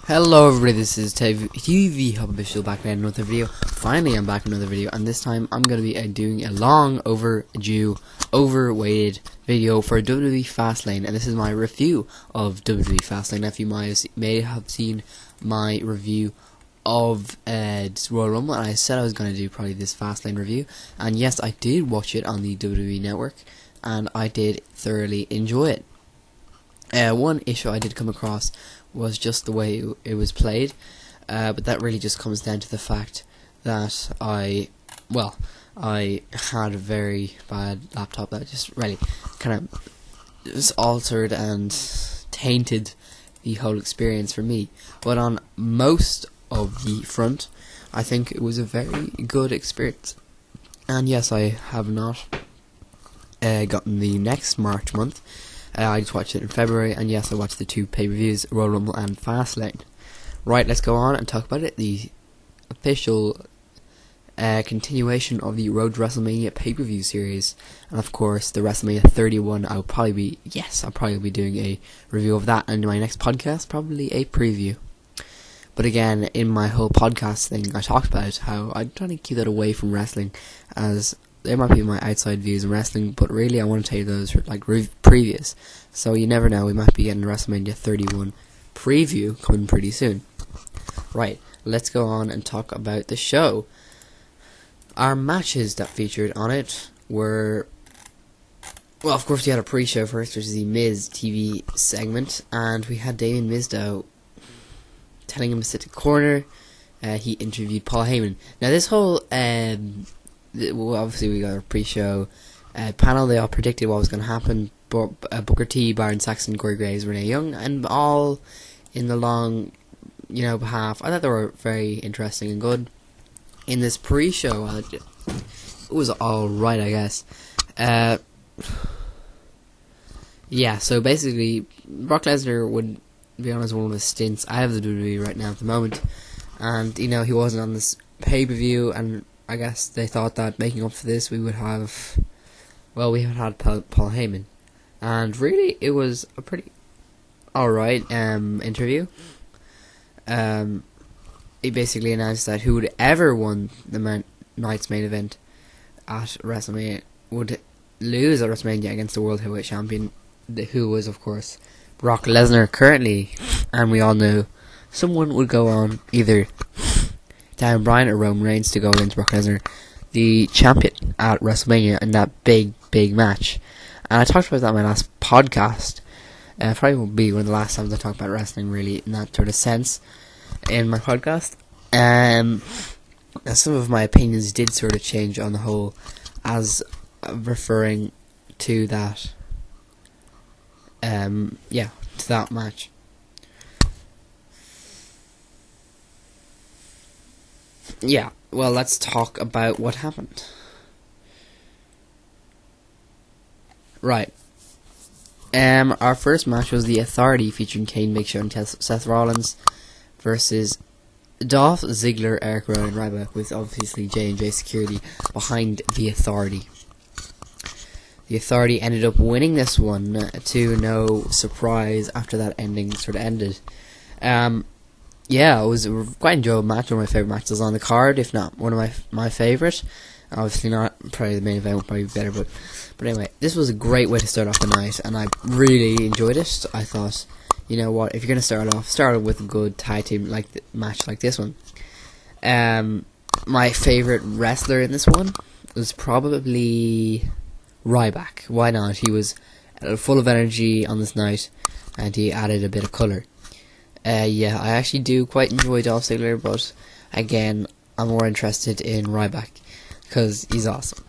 Hello everybody, this is TV Hub Official back with another video. Finally I'm back with another video, and this time I'm going to be doing a long overdue, overweighted video for WWE Fastlane, and this is my review of WWE Fastlane. If you may have seen my review of Royal Rumble, and I said I was going to do probably this Fastlane review, and yes, I did watch it on the WWE Network, and I did thoroughly enjoy it. One issue I did come across was just the way it was played, but that really just comes down to the fact that I had a very bad laptop that just really kind of just altered and tainted the whole experience for me. But on most of the front, I think it was a very good experience. And yes, I have not gotten the next March month. I just watched it in February, and yes, I watched the two pay-per-views, Royal Rumble and Fastlane. Right, let's go on and talk about it. The official continuation of the Road to WrestleMania pay-per-view series, and of course the WrestleMania 31. I'll probably be doing a review of that, and in my next podcast, probably a preview. But again, in my whole podcast thing, I talked about how I'm trying to keep that away from wrestling, as there might be my outside views in wrestling, but really I want to take those for like previews. So you never know, we might be getting a WrestleMania 31 preview coming pretty soon. Right, let's go on and talk about the show. Our matches that featured on it were, well, of course we had a pre-show first, which is the Miz TV segment, and we had Damien Mizdow telling him to sit in the corner. He interviewed Paul Heyman. Now this whole obviously we got a pre-show panel. They all predicted what was going to happen. Booker T, Byron Saxton, Corey Graves, Renee Young, and all in the long, behalf. I thought they were very interesting and good. In this pre-show, it was all right, I guess. Yeah. So basically, Brock Lesnar would be on as one of his stints. I have the WWE right now at the moment, and he wasn't on this pay-per-view, and I guess they thought that making up for this we had Paul Heyman, and really it was a pretty alright interview. He basically announced that whoever won the night's main event at WrestleMania would lose at WrestleMania against the World Heavyweight Champion, who was of course Brock Lesnar currently, and we all knew someone would go on, either Daniel Bryan or Roman Reigns, to go against Brock Lesnar, the champion, at WrestleMania in that big match. And I talked about that in my last podcast. Probably won't be one of the last times I talk about wrestling really in that sort of sense in my podcast. Some of my opinions did sort of change on the whole as referring to that to that match. Yeah, well, let's talk about what happened. Right. Our first match was The Authority, featuring Kane, Big Show, and Seth Rollins, versus Dolph Ziggler, Eric Rowan, and Ryback, with obviously J&J Security behind The Authority. The Authority ended up winning this one, to no surprise after that ending sort of ended. Yeah, it was a quite enjoyable match. One of my favourite matches on the card, if not one of my favourite. Obviously not, probably the main event would probably be better, but anyway, this was a great way to start off the night, and I really enjoyed it. I thought, you know what, if you're going to start off with a good tag team match like this one. My favourite wrestler in this one was probably Ryback. Why not? He was full of energy on this night, and he added a bit of colour. Yeah, I actually do quite enjoy Dolph Ziggler, but again, I'm more interested in Ryback because he's awesome.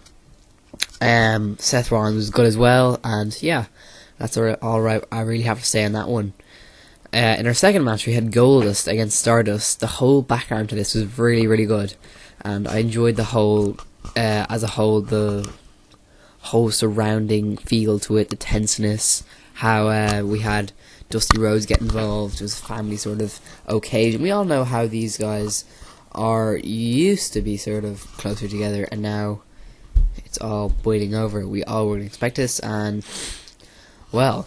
Seth Rollins was good as well, and yeah, that's all right. I really have to say on that one. In our second match, we had Goldust against Stardust. The whole background to this was really, really good, and I enjoyed the whole, the whole surrounding feel to it, the tenseness, how we had Dusty Rhodes get involved. It was a family sort of occasion. We all know how these guys used to be sort of closer together, and now it's all boiling over. We all wouldn't expect this, and well,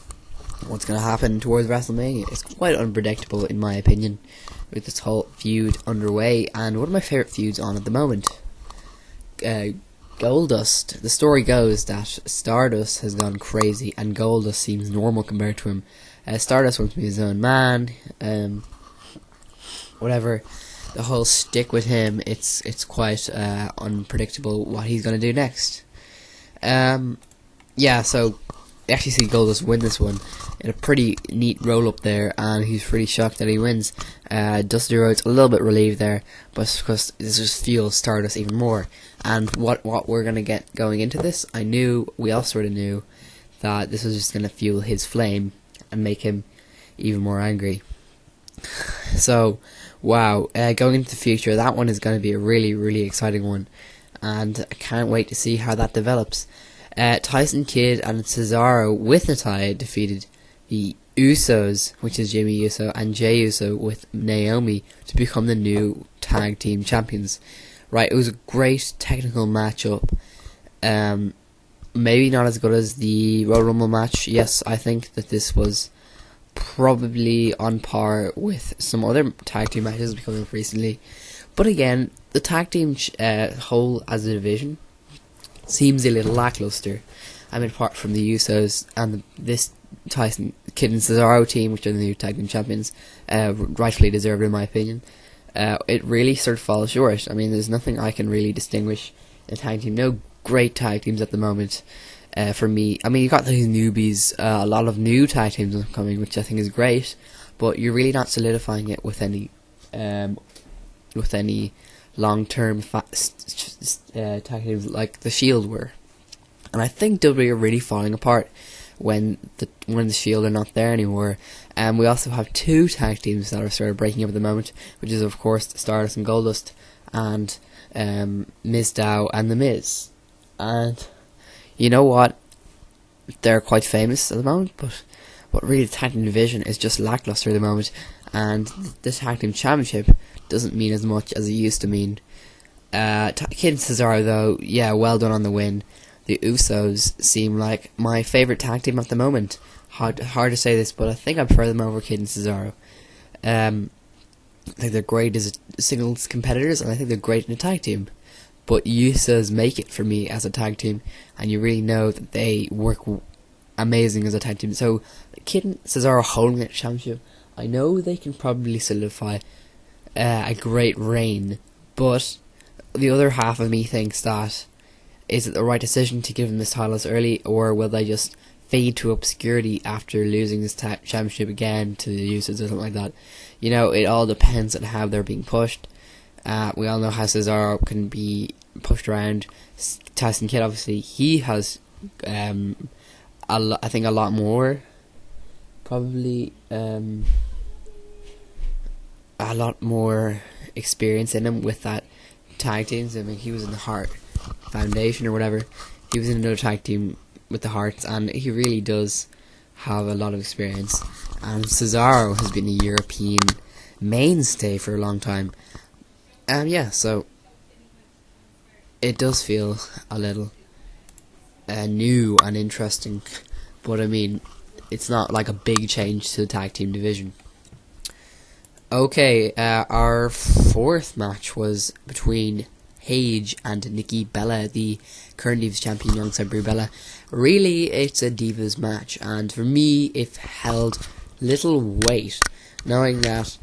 what's going to happen towards WrestleMania. It's quite unpredictable, in my opinion, with this whole feud underway. And one of my favourite feuds on at the moment, Goldust. The story goes that Stardust has gone crazy, and Goldust seems normal compared to him. Stardust wants to be his own man. Whatever. The whole stick with him, it's quite unpredictable what he's going to do next. Yeah, so we actually see Goldust win this one in a pretty neat roll up there, and he's pretty shocked that he wins. Dusty Rhodes a little bit relieved there, but because this just fuels Stardust even more. And what we're going to get going into this, we all sort of knew that this was just going to fuel his flame and make him even more angry. So, wow, going into the future, that one is going to be a really, really exciting one, and I can't wait to see how that develops. Tyson Kidd and Cesaro with Natalya defeated the Usos, which is Jimmy Uso and Jey Uso with Naomi, to become the new tag team champions. Right, it was a great technical matchup. Maybe not as good as the Royal Rumble match. Yes, I think that this was probably on par with some other tag team matches becoming up recently. But again, the tag team whole as a division seems a little lackluster. I mean, apart from the Usos and this Tyson Kidd and Cesaro team, which are the new tag team champions, rightfully deserved in my opinion, it really sort of falls short. I mean, there's nothing I can really distinguish in a tag team. No great tag teams at the moment. For me, I mean, you got these newbies, a lot of new tag teams coming, which I think is great, but you're really not solidifying it with any long-term tag teams like the Shield were. And I think WWE are really falling apart when the Shield are not there anymore. And we also have two tag teams that are sort of breaking up at the moment, which is of course Stardust and Goldust, and Mizdow and The Miz. And you know what? They're quite famous at the moment, but really the tag team division is just lackluster at the moment, and the tag team championship doesn't mean as much as it used to mean. Kidd and Cesaro, though, yeah, well done on the win. The Usos seem like my favourite tag team at the moment. Hard to say this, but I think I prefer them over Kidd and Cesaro. I think they're great as singles competitors, and I think they're great in a tag team. But Usos make it for me as a tag team, and you really know that they work amazing as a tag team. So, Kidd and Cesaro holding that championship, I know they can probably solidify a great reign, but the other half of me thinks that, is it the right decision to give them this title as early, or will they just fade to obscurity after losing this championship again to the Usos or something like that? You know, it all depends on how they're being pushed. We all know how Cesaro can be pushed around. Tyson Kidd, obviously, he has, I think, a lot more, probably, a lot more experience in him with that tag teams. I mean, he was in the Heart Foundation or whatever. He was in another tag team with the Hearts, and he really does have a lot of experience. And Cesaro has been a European mainstay for a long time. Yeah, so it does feel a little new and interesting, but I mean, it's not like a big change to the tag team division. Okay, our fourth match was between Paige and Nikki Bella, the current Divas champion alongside Brie Bella. Really, it's a Divas match, and for me, it held little weight, knowing that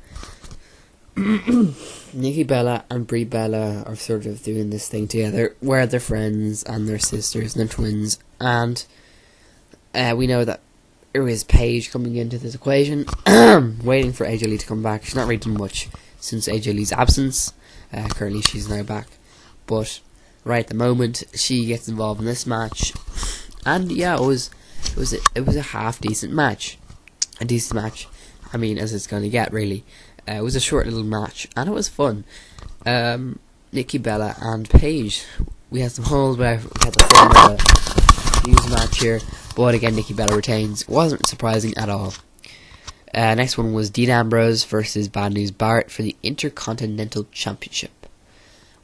Nikki Bella and Brie Bella are sort of doing this thing together, where they're friends and they're sisters and they're twins, and we know that there is Paige coming into this equation, waiting for AJ Lee to come back. She's not really done much since AJ Lee's absence. Currently, she's now back, but right at the moment, she gets involved in this match, and yeah, it was a half decent match, a decent match. I mean, as it's going to get, really. It was a short little match, and it was fun. Nikki Bella and Paige. We had some holes where we had the fun of a huge match here, but again, Nikki Bella retains. Wasn't surprising at all. Next one was Dean Ambrose versus Bad News Barrett for the Intercontinental Championship.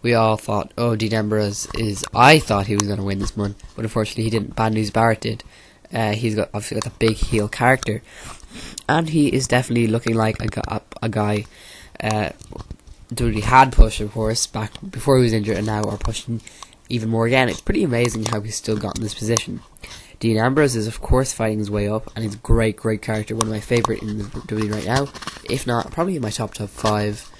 We all thought, Dean Ambrose I thought he was going to win this one, but unfortunately he didn't. Bad News Barrett did. He's got obviously got a big heel character, and he is definitely looking like a guy. WWE had pushed, of course, back before he was injured, and now are pushing even more again. It's pretty amazing how he's still got in this position. Dean Ambrose is, of course, fighting his way up, and he's a great character. One of my favourite in the WWE right now, if not probably in my top 5.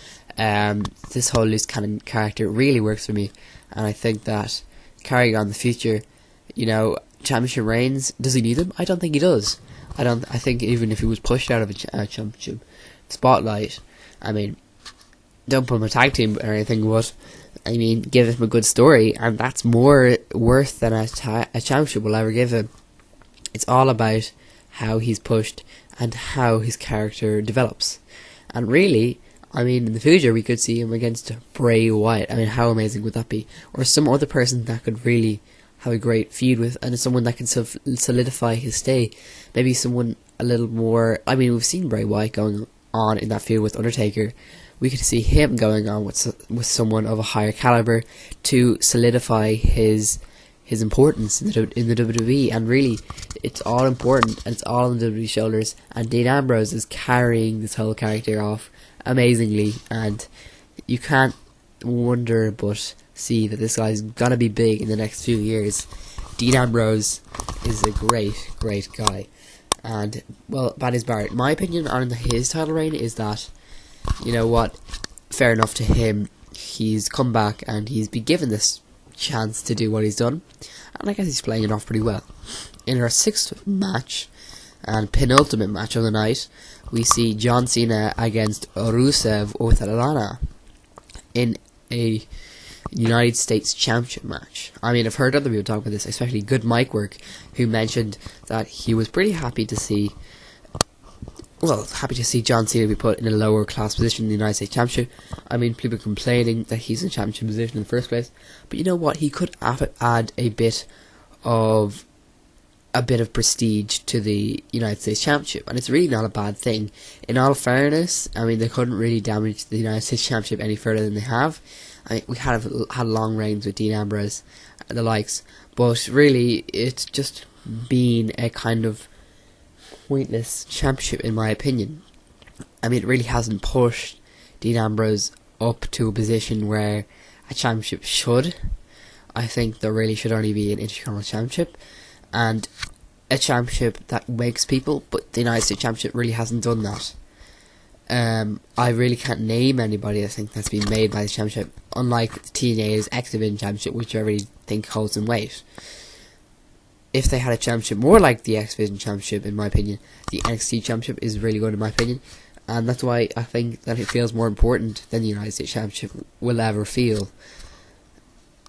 This whole loose cannon character really works for me, and I think that carrying on the future, championship reigns, does he need them? I don't think he does. I think even if he was pushed out of a championship spotlight, don't put him a tag team or anything, but give him a good story, and that's more worth than a championship will ever give him. It's all about how he's pushed and how his character develops. And really, in the future we could see him against Bray Wyatt. How amazing would that be? Or some other person that could really have a great feud with, and someone that can solidify his stay. Maybe someone a little more. We've seen Bray Wyatt going on in that feud with Undertaker. We could see him going on with someone of a higher caliber to solidify his importance in the WWE. And really, it's all important, and it's all on the WWE shoulders. And Dean Ambrose is carrying this whole character off amazingly, and you can't wonder but see that this guy's gonna be big in the next few years. Dean Ambrose is a great guy, and that is Barrett. My opinion on his title reign is that, fair enough to him, he's come back and he's been given this chance to do what he's done, and I guess he's playing it off pretty well. In our 6th match and penultimate match of the night, we see John Cena against Rusev with Lana in a United States Championship match. I've heard other people talk about this, especially Good Mic Work, who mentioned that he was pretty happy to see John Cena be put in a lower class position in the United States Championship. People complaining that he's in championship position in the first place, but you know what? He could add a bit of prestige to the United States Championship, and it's really not a bad thing. In all fairness, they couldn't really damage the United States Championship any further than they have. We had long reigns with Dean Ambrose and the likes, but really it's just been a kind of pointless championship in my opinion. It really hasn't pushed Dean Ambrose up to a position where a championship should. I think there really should only be an Intercontinental Championship and a championship that wakes people, but the United States Championship really hasn't done that. I really can't name anybody I think that's been made by the championship, unlike the TNA's X Division Championship, which I really think holds some weight. If they had a championship more like the X Division Championship, in my opinion, the NXT Championship is really good in my opinion, and that's why I think that it feels more important than the United States Championship will ever feel.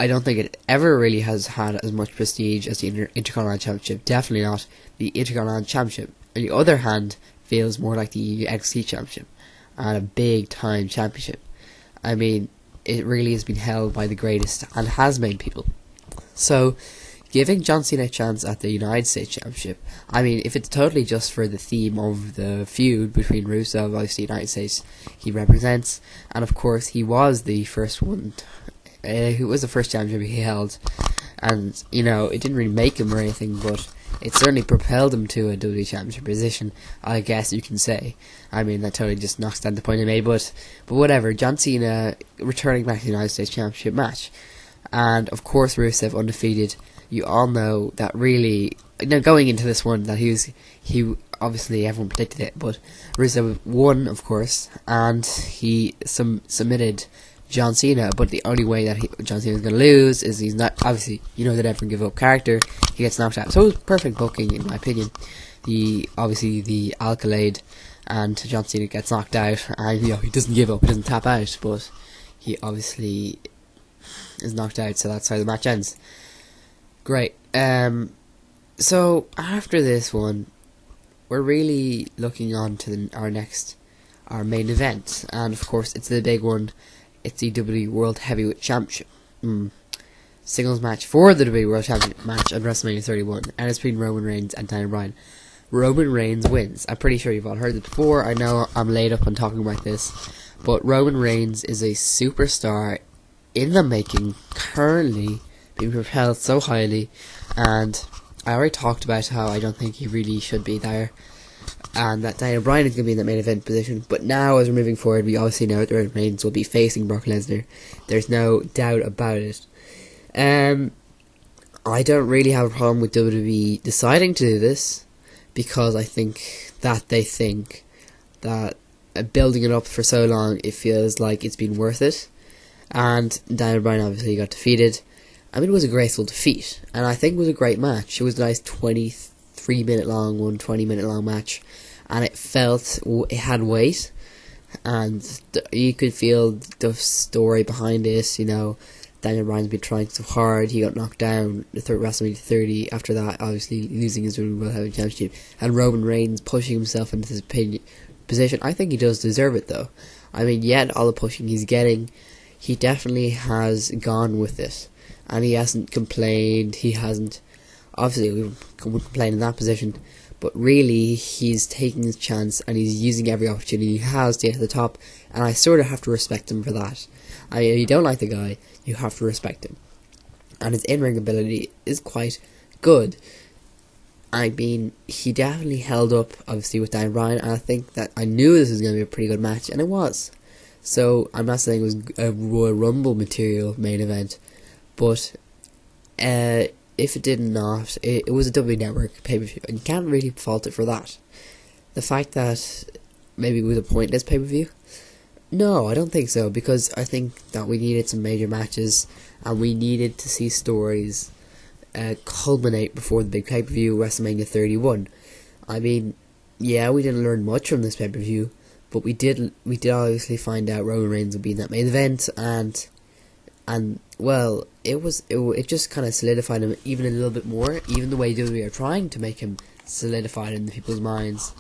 I don't think it ever really has had as much prestige as the Intercontinental Championship. Definitely not. The Intercontinental Championship, on the other hand, feels more like the NXT Championship and a big time championship. It really has been held by the greatest and has made people. So, giving John Cena a chance at the United States Championship, if it's totally just for the theme of the feud between Rusev, obviously the United States he represents, and of course he was the first one, who was the first championship he held, and it didn't really make him or anything, but it certainly propelled him to a WWE Championship position, I guess you can say. That totally just knocks down the point I made, but whatever. John Cena returning back to the United States Championship match, and of course Rusev undefeated. You all know that really, going into this one, that he obviously everyone predicted it, but Rusev won, of course, and he submitted John Cena, but the only way that John Cena is going to lose is he's not, obviously, the never give up character, he gets knocked out. So it was perfect booking, in my opinion. Obviously the accolade, and John Cena gets knocked out, and he doesn't give up, he doesn't tap out, but he obviously is knocked out, so that's how the match ends. Great. So after this one, we're really looking on to our main event, and of course it's the big one. It's the WWE World Heavyweight Championship. Singles match for the WWE World Championship match at WrestleMania 31, and it's between Roman Reigns and Daniel Bryan. Roman Reigns wins. I'm pretty sure you've all heard it before. I know I'm laid up on talking about this, but Roman Reigns is a superstar in the making, currently being propelled so highly, and I already talked about how I don't think he really should be there, and that Daniel Bryan is going to be in that main event position. But now, as we're moving forward, we obviously know that Roman Reigns will be facing Brock Lesnar. There's no doubt about it. I don't really have a problem with WWE deciding to do this, because I think that they think that building it up for so long, it feels like it's been worth it. And Daniel Bryan obviously got defeated. I mean, it was a graceful defeat, and I think it was a great match. It was a nice 23-minute long, 20-minute long match, and it had weight, and you could feel the story behind this. You know, Daniel Bryan's been trying so hard. He got knocked down the WrestleMania 30. After that, obviously losing his World Heavyweight Championship, and Roman Reigns pushing himself into this position. I think he does deserve it, though. I mean, yet all the pushing he's getting, he definitely has gone with it, and he hasn't complained. He hasn't, obviously, we would complain in that position, but really, he's taking his chance, and he's using every opportunity he has to get to the top, and I sort of have to respect him for that. I mean, if you don't like the guy, you have to respect him. And his in-ring ability is quite good. I mean, he definitely held up, obviously, with Daniel Bryan, and I think that I knew this was going to be a pretty good match, and it was. So, I'm not saying it was a Royal Rumble material main event, but if it did not, it was a WWE Network pay-per-view, and you can't really fault it for that. The fact that maybe it was a pointless pay-per-view, no, I don't think so, because I think that we needed some major matches, and we needed to see stories culminate before the big pay-per-view, WrestleMania 31. I mean, yeah, we didn't learn much from this pay-per-view, but we did obviously find out Roman Reigns would be in that main event, and well, it just kind of solidified him even a little bit more, even the way WWE are trying to make him solidified in people's minds.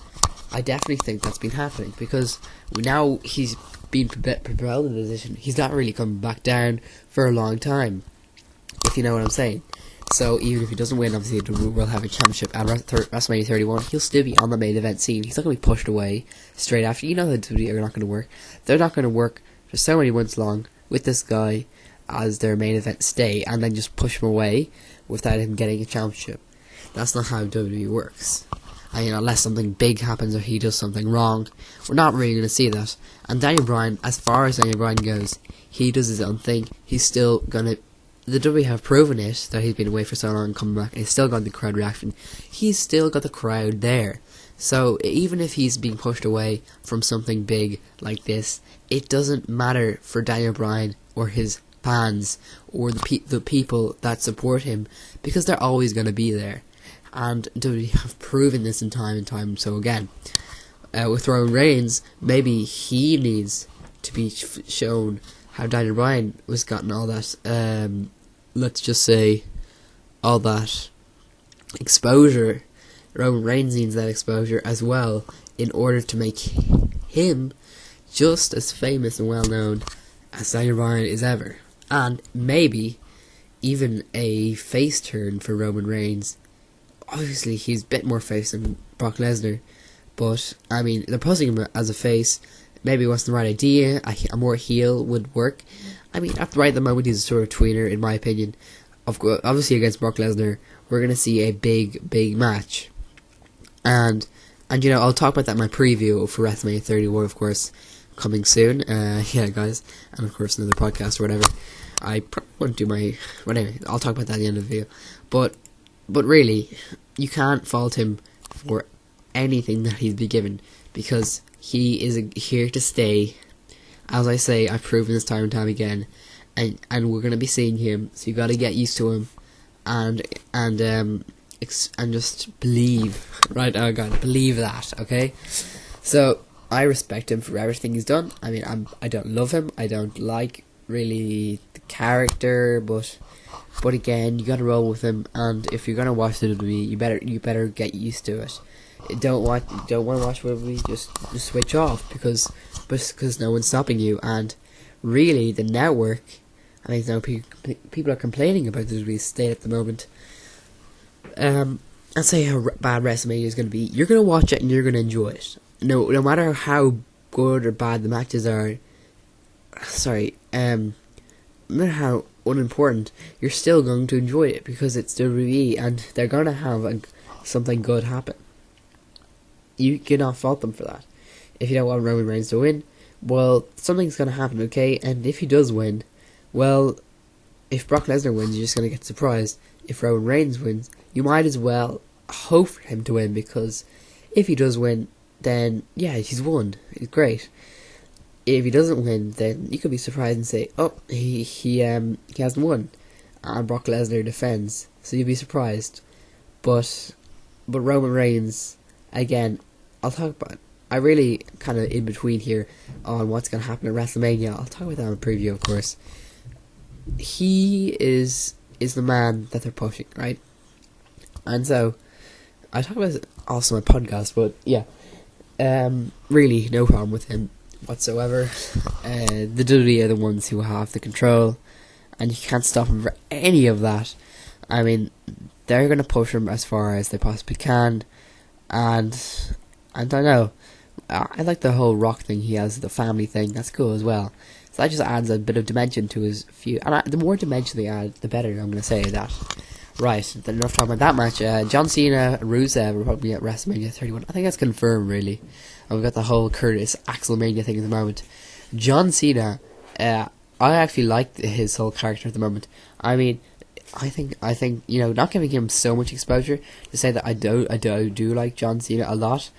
I definitely think that's been happening, because now he's been propelled in the position. He's not really coming back down for a long time, if you know what I'm saying. So even if he doesn't win, obviously, the World Heavyweight Championship at WrestleMania 31, he'll still be on the main event scene. He's not going to be pushed away straight after. You know that WWE are not going to work. They're not going to work for so many months long with this guy as their main event stay, and then just push him away without him getting a championship. That's not how WWE works. I mean, unless something big happens or he does something wrong, we're not really going to see that. And Daniel Bryan, as far as Daniel Bryan goes, he does his own thing. He's still going to... The WWE have proven it, that he's been away for so long and coming back, and he's still got the crowd reaction. He's still got the crowd there. So, even if he's being pushed away from something big like this, it doesn't matter for Daniel Bryan or his fans or the people that support him, because they're always going to be there. And WWE have proven this in time. So again, with Roman Reigns, maybe he needs to be shown how Daniel Bryan was gotten all that, let's just say, all that exposure. Roman Reigns needs that exposure as well, in order to make him just as famous and well known as Daniel Bryan is ever. And maybe even a face turn for Roman Reigns. Obviously, he's a bit more face than Brock Lesnar, but, I mean, they're posing him as a face. Maybe it wasn't the right idea. A more heel would work. I mean, right at the moment, he's a sort of tweener, in my opinion. Obviously, against Brock Lesnar, we're going to see a big match. And you know, I'll talk about that in my preview for WrestleMania 31, of course, coming soon. Yeah, guys. And, of course, another podcast or whatever. I probably won't do my... Whatever, I'll talk about that at the end of the video. But really, you can't fault him for anything that he's been given, because he is here to stay. As I say, I've proven this time and time again, and we're going to be seeing him, so you got to get used to him, and just believe, right? I got to believe that, okay? So, I respect him for everything he's done. I mean, I don't love him, I don't like, really, the character, but again, you gotta roll with him, and if you're gonna watch the WWE, you better get used to it. Don't want to watch WWE, just switch off, because no one's stopping you. And really, the network, I think now people are complaining about the WWE state at the moment. And say how bad WrestleMania is gonna be. You're gonna watch it and you're gonna enjoy it. No matter how good or bad the matches are. no matter how unimportant, you're still going to enjoy it because it's WWE and they're going to have something good happen. You cannot fault them for that. If you don't want Roman Reigns to win, well, something's going to happen, okay? And if he does win, well, if Brock Lesnar wins, you're just going to get surprised. If Roman Reigns wins, you might as well hope for him to win, because if he does win, then yeah, he's won. He's great. If he doesn't win, then you could be surprised and say, oh, he hasn't won, and Brock Lesnar defends. So you'd be surprised. But Roman Reigns, again, I'll talk about it. I really kind of in between here on what's going to happen at WrestleMania. I'll talk about that in a preview, of course. He is the man that they're pushing, right? And so I talk about it also on my podcast, but yeah, really no problem with him whatsoever. The WWE are the ones who have the control, and you can't stop him for any of that. I mean, they're going to push him as far as they possibly can, and I don't know. I like the whole Rock thing he has, the family thing. That's cool as well. So that just adds a bit of dimension to his feud. And the more dimension they add, the better. I'm going to say that. Right, then enough talking about that match. John Cena, Rusev will probably at WrestleMania 31. I think that's confirmed, really. And we've got the whole Curtis Axelmania thing at the moment. John Cena, I actually like his whole character at the moment. I mean, I think not giving him so much exposure to say that I do like John Cena a lot.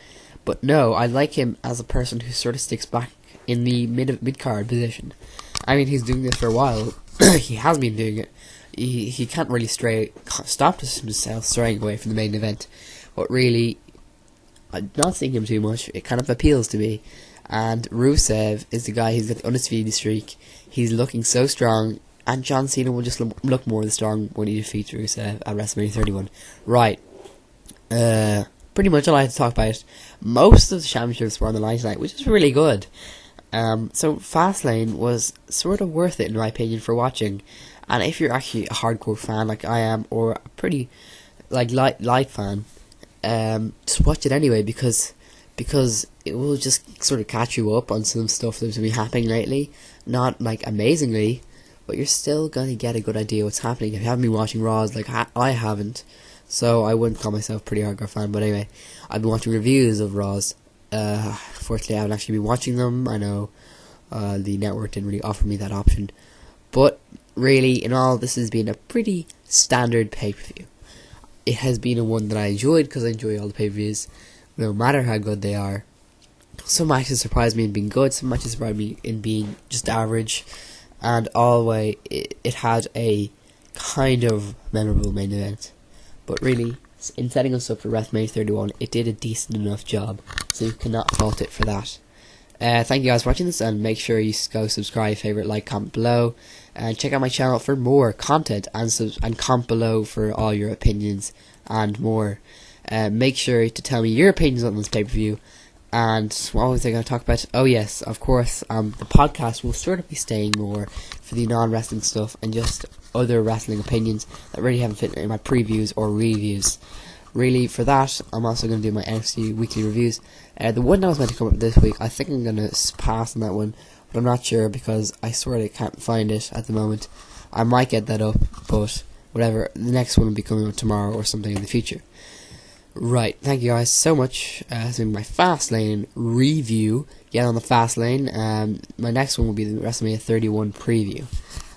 But no, I like him as a person who sort of sticks back in the mid-card position. I mean, he's doing this for a while. He has been doing it. He can't really stop himself straying away from the main event. But really, I'm not seeing him too much. It kind of appeals to me. And Rusev is the guy who's got the undisputed streak. He's looking so strong. And John Cena will just look more strong when he defeats Rusev at WrestleMania 31. Right. Pretty much all I had to talk about. Most of the championships were on the line tonight, which is really good. So Fastlane was sort of worth it, in my opinion, for watching. And if you're actually a hardcore fan like I am, or a pretty light fan, just watch it anyway, because it will just sort of catch you up on some stuff that's been happening lately. Not like amazingly, but you're still gonna get a good idea what's happening. If you haven't been watching Raws like I haven't, so I wouldn't call myself a pretty hardcore fan. But anyway, I've been watching reviews of Raws. Fortunately, I haven't actually been watching them. I know the network didn't really offer me that option. But really, in all, this has been a pretty standard pay-per-view. It has been a one that I enjoyed, because I enjoy all the pay-per-views, no matter how good they are. Some matches surprised me in being good, some matches surprised me in being just average, and all the way, it had a kind of memorable main event. But really, in setting us up for WrestleMania 31, it did a decent enough job, so you cannot fault it for that. Thank you guys for watching this, and make sure you go subscribe, favorite, like, comment below, and check out my channel for more content, and comment below for all your opinions and more. Make sure to tell me your opinions on this pay-per-view. And what was I going to talk about? Oh yes, of course, the podcast will sort of be staying more for the non-wrestling stuff and just other wrestling opinions that really haven't fit in my previews or reviews. Really, for that, I'm also going to do my NXT weekly reviews. The one that was meant to come up this week, I think I'm going to pass on that one, but I'm not sure because I sort of can't find it at the moment. I might get that up, but whatever. The next one will be coming up tomorrow or something in the future. Right, thank you guys so much. This has been my Fastlane review. Get on the Fastlane. My next one will be the WrestleMania 31 preview.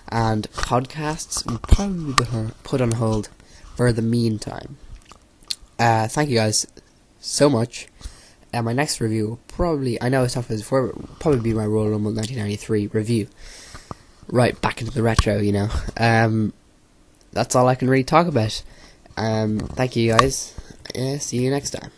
And podcasts will probably be put on hold for the meantime. Thank you guys so much. My next review will probably, I know I talked about this before, but will probably be my Royal Rumble 1993 review. Right, back into the retro, you know. That's all I can really talk about. Thank you guys. See you next time.